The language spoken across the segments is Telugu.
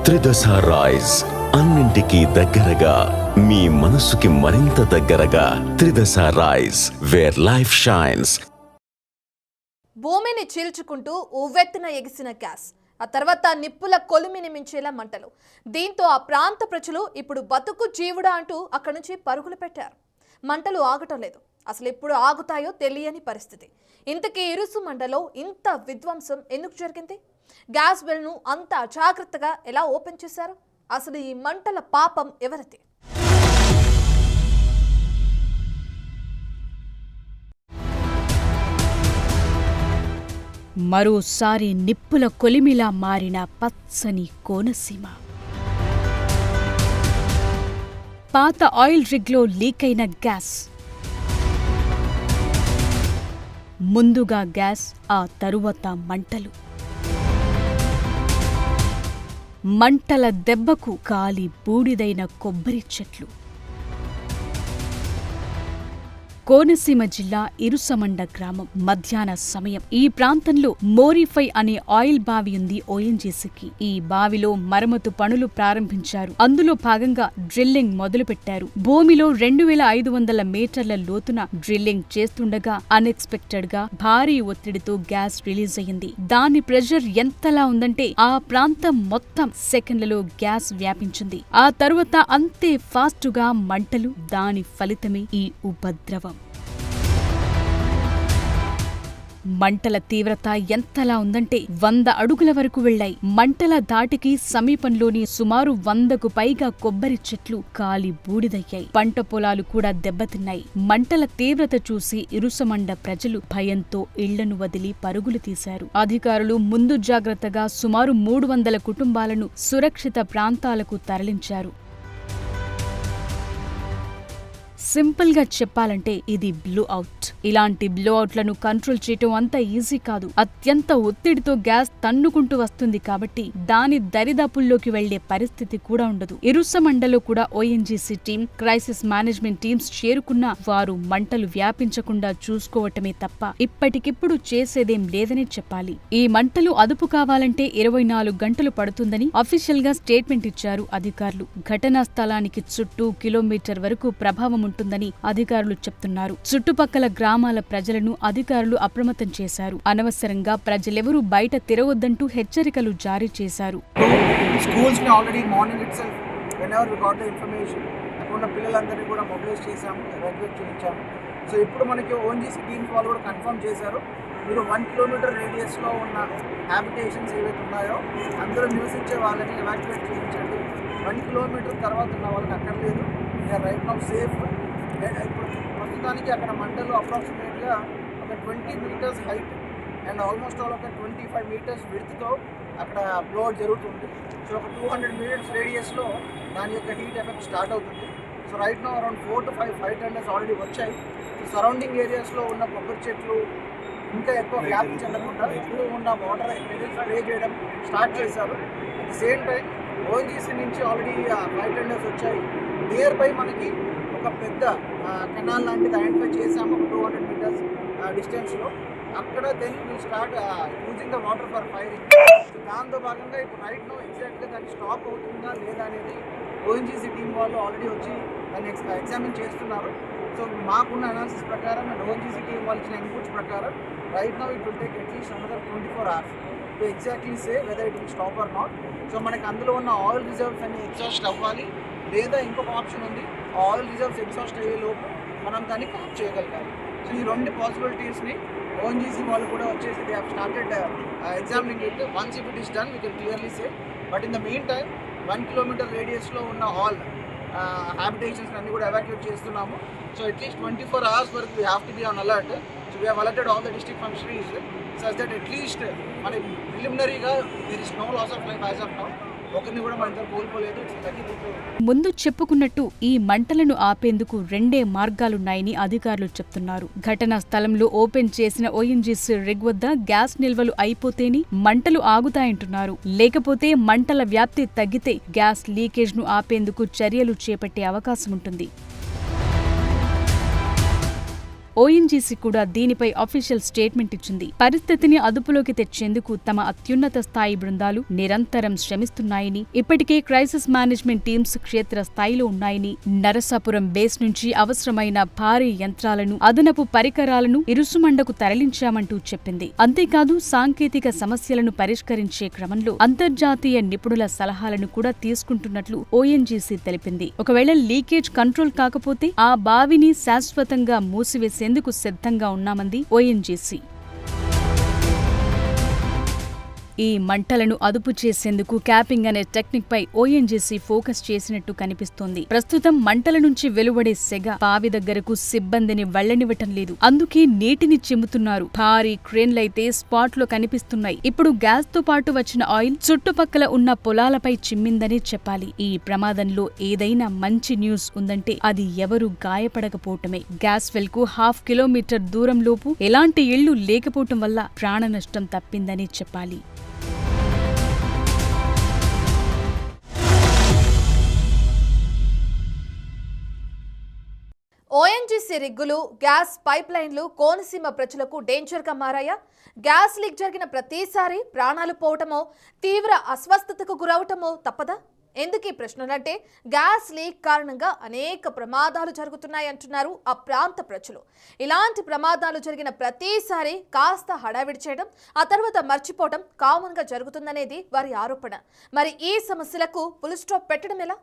త్రిదశ రైస్, అన్నింటికీ దగ్గరగా, మీ మనసుకి మరింత దగ్గరగా. త్రిదశ రైస్, వేర్ లైఫ్ షైన్స్. భూమిని చీల్చుకుంటూ ఉవ్వెత్తున ఎగిసిన గ్యాస్, ఆ తర్వాత నిప్పుల కొలిమిని మించేలా మంటలు. దీంతో ఆ ప్రాంత ప్రజలు ఇప్పుడు బతుకు జీవుడా అంటూ అక్కడి నుంచి పరుగులు పెట్టారు. మంటలు ఆగటం లేదు, అసలు ఎప్పుడు ఆగుతాయో తెలియని పరిస్థితి. ఇంతకీ ఇరుసు మండలో ఇంత విధ్వంసం ఎందుకు జరిగింది? గ్యాస్ వెల్ను అంత అజాగ్రత్తగా ఎలా ఓపెన్ చేశారు? అసలు ఈ మంటల పాపం ఎవరిది? మరోసారి నిప్పుల కొలిమిలా మారిన పచ్చని కోనసీమ. పాత ఆయిల్ రిగ్లో లీకైన గ్యాస్. ముందుగా గ్యాస్, ఆ తరువాత మంటలు. మంటల దెబ్బకు కాలి బూడిదైన కొబ్బరి చెట్లు. కోనసీమ జిల్లా ఇరుసమండ గ్రామం. మధ్యాహ్న సమయం. ఈ ప్రాంతంలో మోరిఫై అనే ఆయిల్ బావి ఉంది ఓఎన్జీసీకి. ఈ బావిలో మరమ్మతు పనులు ప్రారంభించారు. అందులో భాగంగా డ్రిల్లింగ్ మొదలుపెట్టారు. భూమిలో 2500 మీటర్ల లోతున డ్రిల్లింగ్ చేస్తుండగా అన్ఎక్స్పెక్టెడ్ గా భారీ ఒత్తిడితో గ్యాస్ రిలీజ్ అయింది. దాని ప్రెషర్ ఎంతలా ఉందంటే ఆ ప్రాంతం మొత్తం సెకండ్లలో గ్యాస్ వ్యాపించింది. ఆ తరువాత అంతే ఫాస్టుగా మంటలు. దాని ఫలితమే ఈ ఉపద్రవం. మంటల తీవ్రత ఎంతలా ఉందంటే 100 అడుగుల వరకు వెళ్లాయి. మంటల ధాటికి సమీపంలోని సుమారు 100కు పైగా కొబ్బరి చెట్లు కాలి బూడిదయ్యాయి. పంట పొలాలు కూడా దెబ్బతిన్నాయి. మంటల తీవ్రత చూసి ఇరుసమండ ప్రజలు భయంతో ఇళ్లను వదిలి పరుగులు తీశారు. అధికారులు ముందు జాగ్రత్తగా సుమారు 300 కుటుంబాలను సురక్షిత ప్రాంతాలకు తరలించారు. సింపుల్ గా చెప్పాలంటే ఇది బ్లో అవుట్. ఇలాంటి బ్లో అవుట్లను కంట్రోల్ చేయటం అంత ఈజీ కాదు. అత్యంత ఒత్తిడితో గ్యాస్ తన్నుకుంటూ వస్తుంది కాబట్టి దాని దరిదాపుల్లోకి వెళ్లే పరిస్థితి కూడా ఉండదు. ఇరుసమండలో కూడా ONGC team, crisis management teams చేరుకున్నా వారు మంటలు వ్యాపించకుండా చూసుకోవటమే తప్ప ఇప్పటికిప్పుడు చేసేదేం లేదని చెప్పాలి. ఈ మంటలు అదుపు కావాలంటే 24 గంటలు పడుతుందని అఫీషియల్ గా స్టేట్మెంట్ ఇచ్చారు అధికారులు. ఘటనా స్థలానికి చుట్టూ కిలోమీటర్ వరకు ప్రభావం ఉంటుందని అధికారులు చెప్తున్నారు. చుట్టుపక్కల గ్రామాల ప్రజలను అధికారులు అప్రమత్తం చేశారు. అనవసరంగా ప్రజలెవరూ బయట తిరగొద్దంటూ హెచ్చరికలు జారీ చేశారు. స్కూల్స్ ని already morning itself whenever we got the information అక్కడ పిల్లలందరినీ కూడా మొబిలైజ్ చేశాము, ఎవాక్యుయేట్ చేయించాము. సో ఇప్పుడు మనకి ఓఎన్జీసీ టీమ్స్ వాళ్ళు కూడా కన్ఫర్మ్ చేశారు, మీరు 1 కిలోమీటర్ రేడియస్లో ఉన్న హ్యాబిటేషన్స్ ఏవైతే ఉన్నాయో అందరూ నివసించే వాళ్ళని ఎవాక్యుయేట్ చేయించండి. 1 కిలోమీటర్ తర్వాత ఉన్న వాళ్ళకి అక్కర్లేదు, వీఆర్ రైట్ నౌ సేఫ్. ఇప్పుడు ప్రస్తుతానికి అక్కడ మంటలు అప్రాక్సిమేట్గా ఒక 20 metres height and almost all ఒక 25 మీటర్స్ విడ్త్తో అక్కడ బ్లోఅవుట్ జరుగుతుంది. సో ఒక 200 మీటర్స్ రేడియస్లో దాని యొక్క హీట్ ఎఫెక్ట్ స్టార్ట్ అవుతుంది. So right now around 4 to 5 fire tenders already వచ్చాయి. సో సరౌండింగ్ ఏరియాస్లో ఉన్న కొబ్బరి చెట్లు ఇంకా ఎక్కువ వ్యాప్తి చెందకుండా ఇప్పుడు ఉన్న వాటర్ స్ప్రే చేయడం స్టార్ట్ చేశారు. At the same time ONGC నుంచి ఆల్రెడీ ఫైర్ టెండర్స్ వచ్చాయి. నియర్ బై మనకి ఒక పెద్ద కెనాల్ లాంటిది ఐడెంటిఫై చేసాము, ఒక 200 మీటర్స్ డిస్టెన్స్లో. అక్కడ then will start using the water for firing. దాంతో భాగంగా ఇప్పుడు రైట్ నో ఎగ్జాక్ట్గా దాన్ని స్టాప్ అవుతుందా లేదా అనేది ఓఎన్జీసీ టీం వాళ్ళు ఆల్రెడీ వచ్చి దాన్ని ఎగ్జామిన్ చేస్తున్నారు. సో మాకున్న అనాలిసిస్ ప్రకారం అండ్ ఓఎన్జీసీ టీం వాళ్ళు ఇచ్చిన ఇన్పుట్స్ ప్రకారం right now it will take at least another 24 hours to exactly say whether it will stop or not. So మనకి అందులో ఉన్న ఆయిల్ రిజర్వ్స్ అన్ని ఎగ్జాస్ట్ అవ్వాలి, లేదా ఇంకొక ఆప్షన్ ఉంది, ఆయిల్ రిజర్వ్స్ ఎగ్జాస్ట్ అయ్యే లోపు మనం దాన్ని కాప్ చేయగలగాలి. సో ఈ 2 పాసిబిలిటీస్ని ఓఎన్జీసీ వాళ్ళు కూడా వచ్చేసి they have started examining it. Once if it is done we can clearly say. But in the main time 1 kilometre రేడియస్లో ఉన్న ఆల్ హ్యాబిటేషన్స్ అన్ని కూడా ఎవాక్యుయేట్ చేస్తున్నాము. సో అట్లీస్ట్ 24 hours వరకు we have to be on alert. So we have alerted all the district functionaries such that at least మనకి ప్రిలిమినరీగా there is no loss of life as of now. ఒకరిని కూడా మన కోల్పోలేదు. ముందు చెప్పుకున్నట్టు ఈ మంటలను ఆపేందుకు 2 మార్గాలున్నాయని అధికారులు చెప్తున్నారు. ఘటనా స్థలంలో ఓపెన్ చేసిన ఓఎన్జీసీ రిగ్ వద్ద గ్యాస్ నిల్వలు అయిపోతేనే మంటలు ఆగుతాయంటున్నారు. లేకపోతే మంటల వ్యాప్తి తగ్గితే గ్యాస్ లీకేజ్ ను ఆపేందుకు చర్యలు చేపట్టే అవకాశం ఉంటుంది. ఓఎన్జీసీ కూడా దీనిపై అఫీషియల్ స్టేట్మెంట్ ఇచ్చింది. పరిస్థితిని అదుపులోకి తెచ్చేందుకు తమ అత్యున్నత స్థాయి బృందాలు నిరంతరం శ్రమిస్తున్నాయని, ఇప్పటికే క్రైసిస్ మేనేజ్మెంట్ టీమ్స్ క్షేత్ర స్థాయిలో ఉన్నాయని, నరసాపురం బేస్ నుంచి అవసరమైన భారీ యంత్రాలను, అదనపు పరికరాలను ఇరుసుమండకు తరలించామంటూ చెప్పింది. అంతేకాదు సాంకేతిక సమస్యలను పరిష్కరించే క్రమంలో అంతర్జాతీయ నిపుణుల సలహాలను కూడా తీసుకుంటున్నట్లు ఓఎన్జీసీ తెలిపింది. ఒకవేళ లీకేజ్ కంట్రోల్ కాకపోతే ఆ బావిని శాశ్వతంగా మూసివేసేందుకు సిద్ధంగా ఉన్నామంది ఓఎన్జీసీ. ఈ మంటలను అదుపు చేసేందుకు క్యాపింగ్ అనే టెక్నిక్ పై ఓఎన్జీసీ ఫోకస్ చేసినట్టు కనిపిస్తోంది. ప్రస్తుతం మంటల నుంచి వెలువడే సెగ బావి దగ్గరకు సిబ్బందిని వెళ్లనివ్వటం లేదు. అందుకే నీటిని చిమ్ముతున్నారు. భారీ క్రేన్లైతే స్పాట్ లో కనిపిస్తున్నాయి. ఇప్పుడు గ్యాస్ తో పాటు వచ్చిన ఆయిల్ చుట్టుపక్కల ఉన్న పొలాలపై చిమ్మిందనే చెప్పాలి. ఈ ప్రమాదంలో ఏదైనా మంచి న్యూస్ ఉందంటే అది ఎవరు గాయపడకపోవటమే. గ్యాస్ వెల్ కు 1/2 కిలోమీటర్ దూరంలోపు ఎలాంటి ఇళ్లు లేకపోవటం వల్ల ప్రాణ నష్టం తప్పిందని చెప్పాలి. ఓఎన్జీసీ రిగ్గులు, గ్యాస్ పైప్ లైన్లు కోనసీమ ప్రజలకు డేంజర్గా మారాయా? గ్యాస్ లీక్ జరిగిన ప్రతిసారి ప్రాణాలు పోవటమో, తీవ్ర అస్వస్థతకు గురవటమో తప్పదా? ఎందుకు ఈ ప్రశ్నలంటే గ్యాస్ లీక్ కారణంగా అనేక ప్రమాదాలు జరుగుతున్నాయంటున్నారు ఆ ప్రాంత ప్రజలు. ఇలాంటి ప్రమాదాలు జరిగిన ప్రతిసారి కాస్త హడావిడి చేయడం, ఆ తర్వాత మర్చిపోవడం కామన్గా జరుగుతుందనేది వారి ఆరోపణ. మరి ఈ సమస్యలకు ఫుల్ స్టాప్ పెట్టడం ఎలా?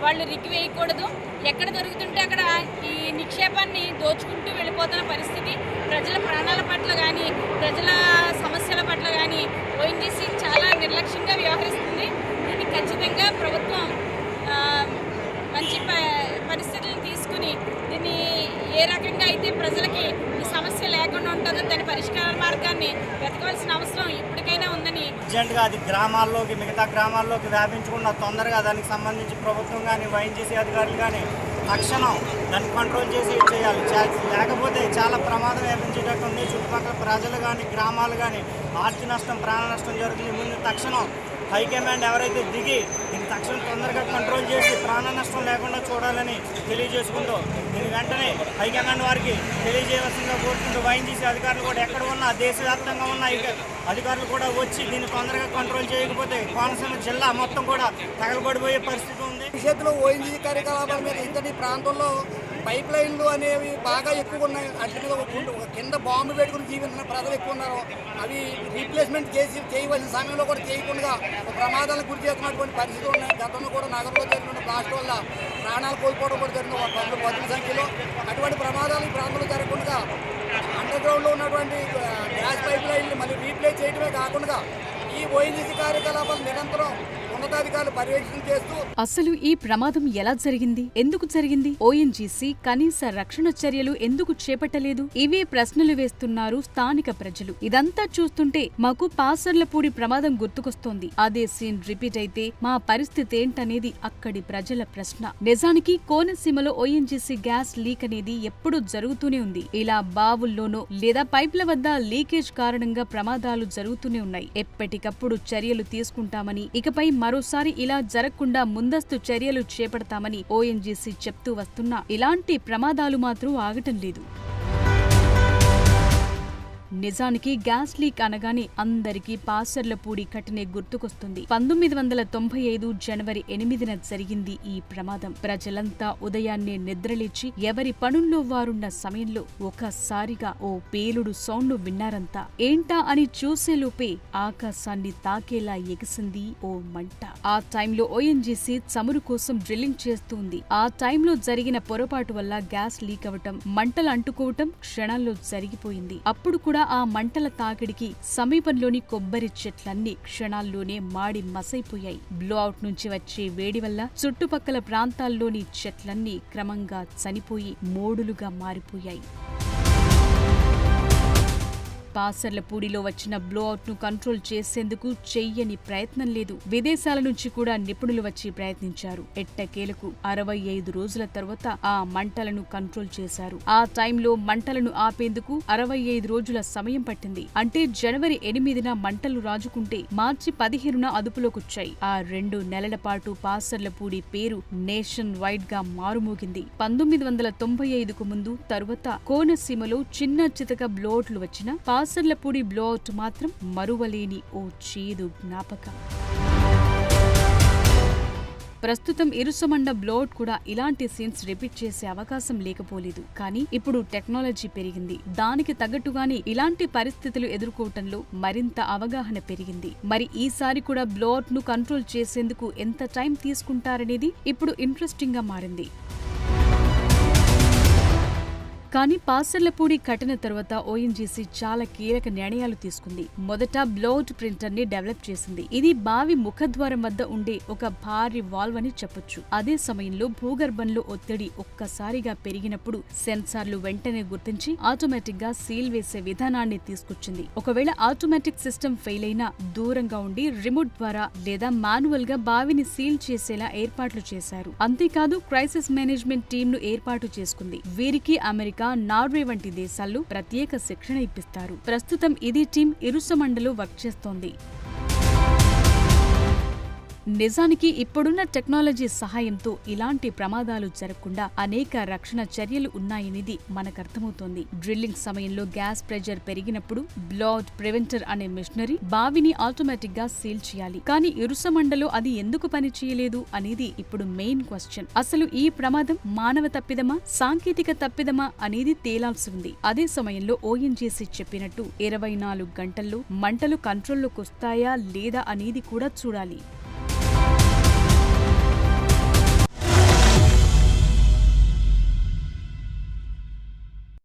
వాళ్ళు రిగ్గు వేయకూడదు. ఎక్కడ దొరుకుతుంటే అక్కడ ఈ నిక్షేపాన్ని దోచుకుంటూ వెళ్ళిపోతున్న పరిస్థితి. ప్రజల ప్రాణాల పట్ల కానీ, ప్రజల సమస్యల పట్ల కానీ ఓఎన్జీసీ చాలా నిర్లక్ష్యంగా వ్యవహరిస్తుంది. దీన్ని ఖచ్చితంగా ప్రభుత్వం మంచి పరిస్థితులను తీసుకుని దీన్ని ఏ రకంగా అయితే ప్రజలకి ఈ సమస్య లేకుండా ఉంటుందో దాని పరిష్కార మార్గాన్ని వెతకవలసిన అవసరం ఇప్పటికైనా ఉందని. అర్జెంటుగా అది గ్రామాల్లోకి, మిగతా గ్రామాల్లోకి వ్యాపించకుండా తొందరగా దానికి సంబంధించి ప్రభుత్వం కానీ, ఓఎన్జీసీ అధికారులు కానీ తక్షణం దాన్ని కంట్రోల్ చేసి చేయాలి. లేకపోతే చాలా ప్రమాదం వ్యాపించేటట్టు ఉంది. చుట్టుపక్కల ప్రజలు కానీ, గ్రామాలు కానీ ఆస్తి నష్టం, ప్రాణ నష్టం జరుగుతుంది. ముందు తక్షణం హైకమాండ్ ఎవరైతే దిగి దీన్ని తక్షణం తొందరగా కంట్రోల్ చేసి ప్రాణ నష్టం లేకుండా చూడాలని తెలియజేసుకుంటూ దీని వెంటనే హైకమాండ్ వారికి తెలియజేయవలసిందిగా కోరుకుంటూ ఓఎన్జీసీ అధికారులు కూడా ఎక్కడ ఉన్నా, దేశవ్యాప్తంగా ఉన్న అధికారులు కూడా వచ్చి దీన్ని తొందరగా కంట్రోల్ చేయకపోతే కోనసీమ జిల్లా మొత్తం కూడా తగలబడిపోయే పరిస్థితి ఉంది. భవిష్యత్తులో ఓఎన్జీసీ కార్యకలాపాల మీద ఇంతటి ప్రాంతంలో పైప్ లైన్లు అనేవి బాగా ఎక్కువ ఉన్నాయి. వాటి మీద ఒక కింద బాంబు పెట్టుకుని జీవిస్తున్న ప్రజలు ఎక్కువ ఉన్నారు. అవి రీప్లేస్మెంట్ చేయవలసిన సమయంలో కూడా చేయకుండా ప్రమాదాలకు గురి చేస్తున్నటువంటి పరిస్థితులు ఉన్నాయి. గతంలో కూడా నగరంలో జరిగిన బ్లాస్ట్ వల్ల ప్రాణాలు కోల్పోవడం కూడా జరిగింది పదుల సంఖ్యలో. అటువంటి ప్రమాదాలు ఈ ప్రాంతంలో జరగకుండా అండర్ గ్రౌండ్లో ఉన్నటువంటి గ్యాస్ పైప్ లైన్లు మళ్ళీ రీప్లేస్ చేయడమే కాకుండా ఈ ఓఎన్జీసీ కార్యకలాపాలు నిరంతరం ఉన్నతాధికారులు పర్యవేక్షణ చేస్తూ. అసలు ఈ ప్రమాదం ఎలా జరిగింది, ఎందుకు జరిగింది, ఓఎన్జీసీ కనీస రక్షణ చర్యలు ఎందుకు చేపట్టలేదు? ఇవే ప్రశ్నలు వేస్తున్నారు స్థానిక ప్రజలు. ఇదంతా చూస్తుంటే మాకు పాసర్లపూడి ప్రమాదం గుర్తుకొస్తోంది. అదే సీన్ రిపీట్ అయితే మా పరిస్థితి ఏంటనేది అక్కడి ప్రజల ప్రశ్న. నిజానికి కోనసీమలో ఓఎన్జీసీ గ్యాస్ లీక్ అనేది ఎప్పుడూ జరుగుతూనే ఉంది. ఇలా బావుల్లోనో లేదా పైప్ల వద్ద లీకేజ్ కారణంగా ప్రమాదాలు జరుగుతూనే ఉన్నాయి. ఎప్పటికప్పుడు చర్యలు తీసుకుంటామని, ఇకపై మరోసారి ఇలా జరగకుండా ముందస్తు చర్యలు చేపడతామని ఓఎన్జీసీ చెప్తూ వస్తున్నా ఇలాంటి ప్రమాదాలు మాత్రం ఆగటం లేదు. నిజానికి గ్యాస్ లీక్ అనగానే అందరికీ పాసర్లపూడి ఘటనే గుర్తుకొస్తుంది. 1995 జనవరి 8న జరిగింది ఈ ప్రమాదం. ప్రజలంతా ఉదయాన్నే నిద్రలేచి ఎవరి పనుల్లో వారున్న సమయంలో ఒకసారిగా ఓ పేలుడు సౌండ్ విన్నారంతా. ఏంటా అని చూసేలోపే ఆకాశాన్ని తాకేలా ఎగిసింది ఓ మంట. ఆ టైంలో ఓఎన్జీసీ చమురు కోసం డ్రిల్లింగ్ చేస్తుంది. ఆ టైంలో జరిగిన పొరపాటు వల్ల గ్యాస్ లీక్ అవటం, మంటలు అంటుకోవటం క్షణాల్లో జరిగిపోయింది. అప్పుడు కూడా ఆ మంటల తాకిడికి సమీపంలోని కొబ్బరి చెట్లన్నీ క్షణాల్లోనే మాడి మసైపోయాయి. బ్లోఅవుట్ నుంచి వచ్చే వేడి వల్ల చుట్టుపక్కల ప్రాంతాల్లోని చెట్లన్నీ క్రమంగా చనిపోయి మోడులుగా మారిపోయాయి. పాసర్లపూడిలో వచ్చిన బ్లోఅవుట్ ను కంట్రోల్ చేసేందుకు చెయ్యని ప్రయత్నం లేదు. విదేశాల నుంచి కూడా నిపుణులు వచ్చి ప్రయత్నించారు. ఎట్టకేలకు 65 రోజుల తర్వాత ఆ మంటలను కంట్రోల్ చేశారు. ఆ టైంలో మంటలను ఆపేందుకు 65 రోజుల సమయం పట్టింది. అంటే జనవరి 8న మంటలు రాజుకుంటే మార్చి 15న అదుపులోకొచ్చాయి. ఆ 2 నెలల పాటు పాసర్లపూడి పేరు నేషన్ వైడ్ గా మారుమోగింది. 1995కు ముందు తరువాత కోనసీమలో చిన్న చితక బ్లోఅవుట్లు వచ్చిన పాసర్లపూడి బ్లోఅవుట్ మాత్రం మరువలేని ఓ చేదు జ్ఞాపకం. ప్రస్తుతం ఇరుసమండ బ్లోఅవుట్ కూడా ఇలాంటి సీన్స్ రిపీట్ చేసే అవకాశం లేకపోలేదు. కానీ ఇప్పుడు టెక్నాలజీ పెరిగింది. దానికి తగ్గట్టుగానే ఇలాంటి పరిస్థితులు ఎదుర్కోవటంలో మరింత అవగాహన పెరిగింది. మరి ఈసారి కూడా బ్లోఅవుట్ ను కంట్రోల్ చేసేందుకు ఎంత టైం తీసుకుంటారనేది ఇప్పుడు ఇంట్రెస్టింగ్ గా మారింది. కానీ పాసర్లపూడి ఘటన తర్వాత ఓఎన్జీసీ చాలా కీలక నిర్ణయాలు తీసుకుంది. మొదట బ్లోఅవుట్ ప్రింటర్ ని డెవలప్ చేసింది. ఇది బావి ముఖద్వారం వద్ద ఉండే ఒక భారీ వాల్వ్ అని చెప్పొచ్చు. అదే సమయంలో భూగర్భంలో ఒత్తిడి ఒక్కసారిగా పెరిగినప్పుడు సెన్సార్లు వెంటనే గుర్తించి ఆటోమేటిక్ గా సీల్ వేసే విధానాన్ని తీసుకొచ్చింది. ఒకవేళ ఆటోమేటిక్ సిస్టమ్ ఫెయిల్ అయినా దూరంగా ఉండి రిమోట్ ద్వారా లేదా మాన్యువల్ గా బావిని సీల్ చేసేలా ఏర్పాట్లు చేశారు. అంతేకాదు క్రైసిస్ మేనేజ్మెంట్ టీమ్ ను ఏర్పాటు చేసుకుంది. వీరికి అమెరికా, నార్వే వంటి దేశాల్లో ప్రత్యేక శిక్షణ ఇప్పిస్తారు. ప్రస్తుతం ఇదే టీం ఇరుసమండలో వర్క్ చేస్తోంది. నిజానికి ఇప్పుడున్న టెక్నాలజీ సహాయంతో ఇలాంటి ప్రమాదాలు జరగకుండా అనేక రక్షణ చర్యలు ఉన్నాయనేది మనకర్థమవుతోంది. డ్రిల్లింగ్ సమయంలో గ్యాస్ ప్రెషర్ పెరిగినప్పుడు బ్లోఅవుట్ ప్రివెంటర్ అనే మిషనరీ బావిని ఆటోమేటిక్ గా సీల్ చేయాలి. కానీ ఇరుసమండలో అది ఎందుకు పని చేయలేదు అనేది ఇప్పుడు మెయిన్ క్వశ్చన్. అసలు ఈ ప్రమాదం మానవ తప్పిదమా, సాంకేతిక తప్పిదమా అనేది తేలాల్సి ఉంది. అదే సమయంలో ఓఎన్జీసీ చెప్పినట్టు 24 గంటల్లో మంటలు కంట్రోల్లోకి వస్తాయా లేదా అనేది కూడా చూడాలి.